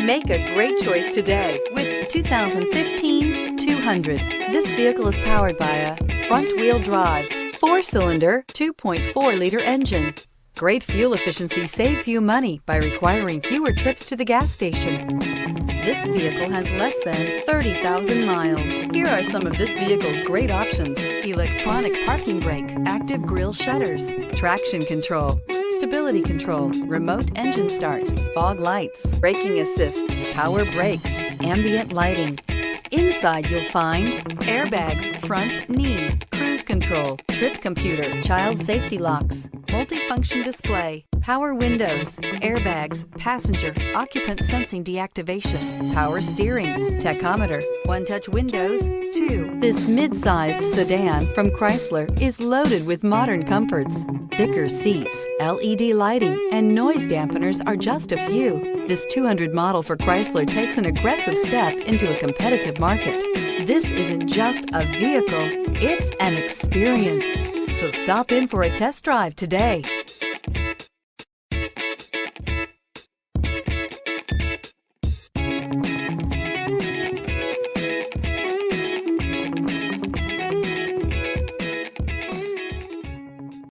Make a great choice today with 2015 200. This vehicle is powered by a front-wheel drive, 4-cylinder, 2.4-liter engine. Great fuel efficiency saves you money by requiring fewer trips to the gas station. This vehicle has less than 30,000 miles. Here are some of this vehicle's great options: electronic parking brake, active grille shutters, traction control, stability control, remote engine start, fog lights, braking assist, power brakes, ambient lighting. Inside you'll find airbags, front knee, cruise control, trip computer, child safety locks, multifunction display, power windows, airbags, passenger, occupant sensing deactivation, power steering, tachometer, one-touch windows, too. This mid-sized sedan from Chrysler is loaded with modern comforts. Thicker seats, LED lighting, and noise dampeners are just a few. This 200 model for Chrysler takes an aggressive step into a competitive market. This isn't just a vehicle, it's an experience. So stop in for a test drive today.